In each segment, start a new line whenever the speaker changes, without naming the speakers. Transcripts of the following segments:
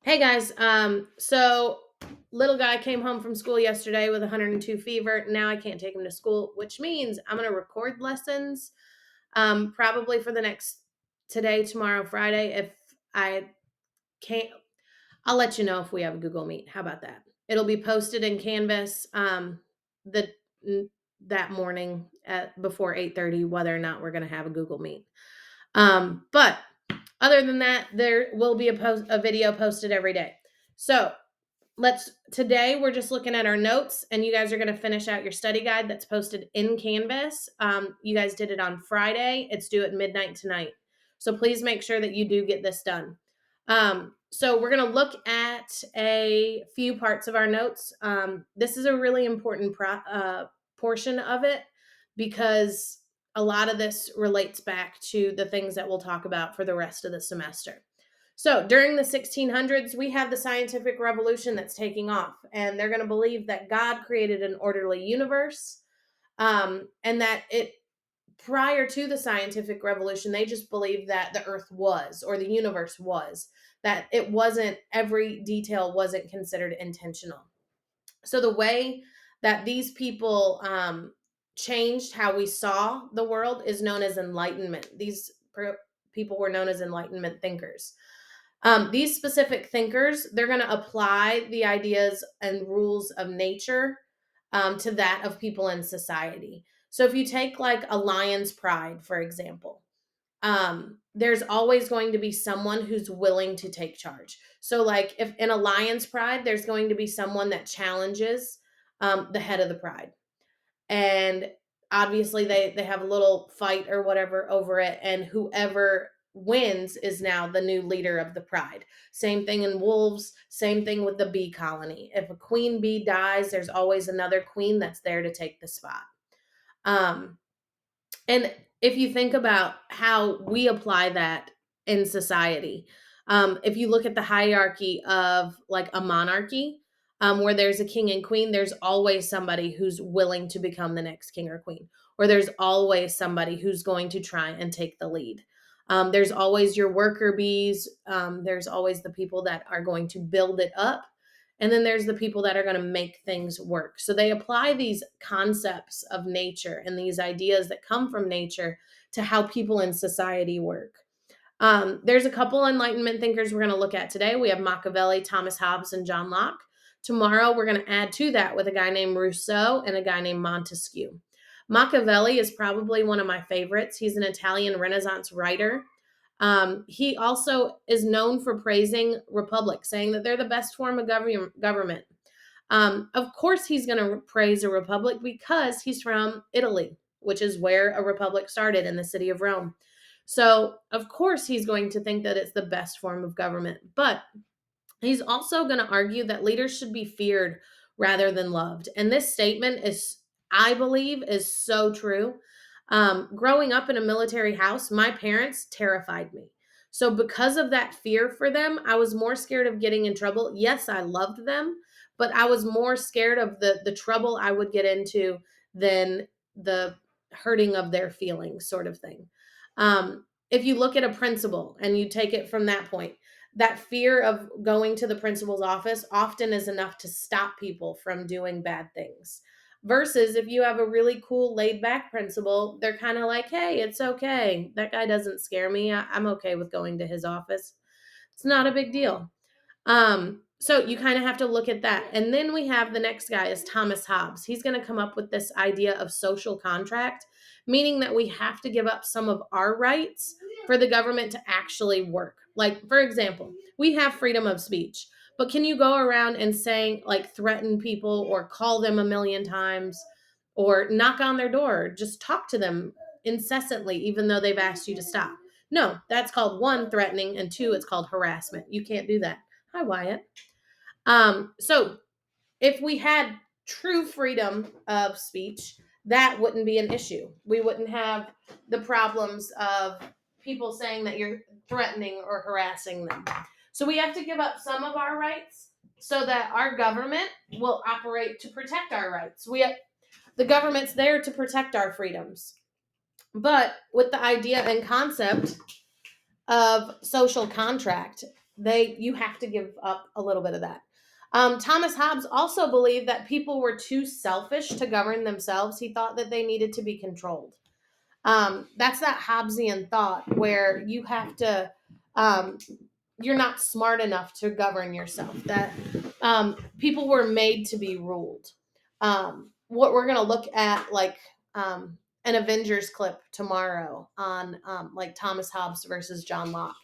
Hey guys, so little guy came home from school yesterday with 102 fever. Now I can't take him to school, which means I'm gonna record lessons, probably for the next today, tomorrow, Friday. If I can't, I'll let you know if we have a Google Meet. How about that? It'll be posted in Canvas the that morning at before 8:30, whether or not we're gonna have a Google Meet. But other than that, there will be a video posted every day. So today we're just looking at our notes, and you guys are going to finish out your study guide that's posted in Canvas. You guys did it on Friday. It's due at midnight tonight. So please make sure that you do get this done. So we're going to look at a few parts of our notes. This is a really important portion of it because a lot of this relates back to the things that we'll talk about for the rest of the semester. So during the 1600s, we have the scientific revolution that's taking off, and they're going to believe that God created an orderly universe, and that prior to the scientific revolution, they just believed that the earth was, or the universe was, that it wasn't, every detail wasn't considered intentional. So the way that these people changed how we saw the world is known as enlightenment. These people were known as enlightenment thinkers. These specific thinkers, they're going to apply the ideas and rules of nature to that of people in society. So if you take like a lion's pride, for example, there's always going to be someone who's willing to take charge. So like if in a lion's pride, there's going to be someone that challenges the head of the pride. And obviously they have a little fight or whatever over it, and whoever wins is now the new leader of the pride. Same thing in wolves, same thing with the bee colony. If a queen bee dies, there's always another queen that's there to take the spot. And if you think about how we apply that in society, if you look at the hierarchy of like a monarchy, where there's a king and queen, there's always somebody who's willing to become the next king or queen, or there's always somebody who's going to try and take the lead. There's always your worker bees. There's always the people that are going to build it up. And then there's the people that are going to make things work. So they apply these concepts of nature and these ideas that come from nature to how people in society work. There's a couple Enlightenment thinkers we're going to look at today. We have Machiavelli, Thomas Hobbes, and John Locke. Tomorrow, we're going to add to that with a guy named Rousseau and a guy named Montesquieu. Machiavelli is probably one of my favorites. He's an Italian Renaissance writer. He also is known for praising republics, saying that they're the best form of government. Of course, he's going to praise a republic because he's from Italy, which is where a republic started in the city of Rome. So, of course, he's going to think that it's the best form of government. But he's also going to argue that leaders should be feared rather than loved. And this statement is, I believe, is so true. Growing up in a military house, my parents terrified me. So because of that fear for them, I was more scared of getting in trouble. Yes, I loved them, but I was more scared of the trouble I would get into than the hurting of their feelings, sort of thing. If you look at a principal and you take it from that point, that fear of going to the principal's office often is enough to stop people from doing bad things. Versus if you have a really cool laid back principal, they're kind of like, hey, it's okay. That guy doesn't scare me. I'm okay with going to his office. It's not a big deal. So you kind of have to look at that. And then we have the next guy is Thomas Hobbes. He's going to come up with this idea of social contract, meaning that we have to give up some of our rights for the government to actually work. Like, for example, we have freedom of speech, but can you go around and say, like, threaten people or call them a million times or knock on their door, just talk to them incessantly, even though they've asked you to stop? No, that's called one, threatening, and two, it's called harassment. You can't do that. Hi, Wyatt. So if we had true freedom of speech, that wouldn't be an issue. We wouldn't have the problems of people saying that you're threatening or harassing them. So we have to give up some of our rights so that our government will operate to protect our rights. The government's there to protect our freedoms. But with the idea and concept of social contract, You have to give up a little bit of that. Thomas Hobbes also believed that people were too selfish to govern themselves. He thought that they needed to be controlled. That's that Hobbesian thought where you have to, um, you're not smart enough to govern yourself. That people were made to be ruled. What we're going to look at, like an Avengers clip tomorrow on like Thomas Hobbes versus John Locke,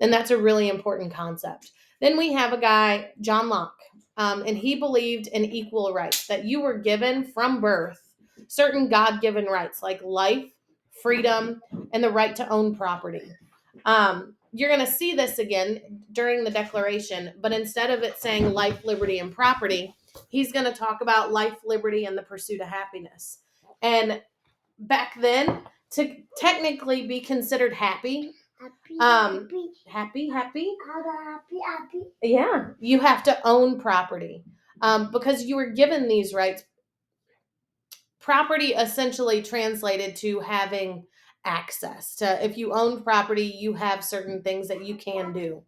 and that's a really important concept. Then we have a guy, John Locke, and he believed in equal rights, that you were given from birth certain God-given rights like life, freedom, and the right to own property. You're going to see this again during the Declaration, but instead of it saying life, liberty, and property, he's going to talk about life, liberty, and the pursuit of happiness. And back then, to technically be considered happy, happy, yeah, you have to own property, because you were given these rights. Property essentially translated to having access to, if you own property, you have certain things that you can do.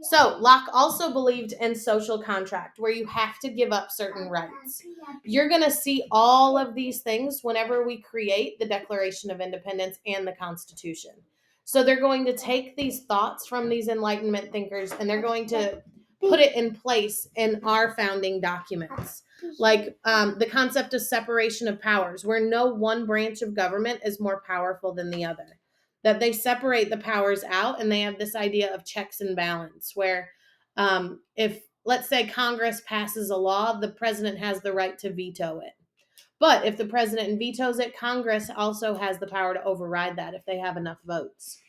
So Locke also believed in social contract, where you have to give up certain rights. You're going to see all of these things whenever we create the Declaration of Independence and the Constitution. So they're going to take these thoughts from these Enlightenment thinkers and they're going to put it in place in our founding documents. Like the concept of separation of powers, where no one branch of government is more powerful than the other. That they separate the powers out and they have this idea of checks and balance, where if, let's say, Congress passes a law, the president has the right to veto it. But if the president vetoes it, Congress also has the power to override that if they have enough votes.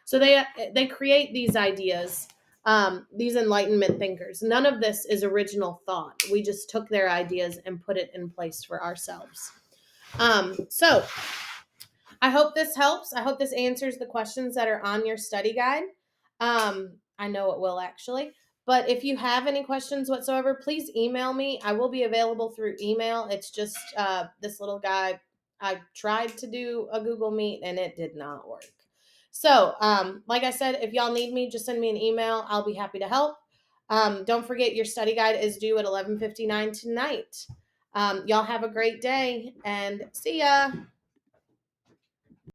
So they create these ideas, these Enlightenment thinkers. None of this is original thought. We just took their ideas and put it in place for ourselves. So I hope this helps. I hope this answers the questions that are on your study guide. I know it will, actually. But if you have any questions whatsoever, please email me. I will be available through email. It's just this little guy. I tried to do a Google Meet and it did not work. So, like I said, if y'all need me, just send me an email. I'll be happy to help. Don't forget, your study guide is due at 11:59 tonight. Y'all have a great day and see ya.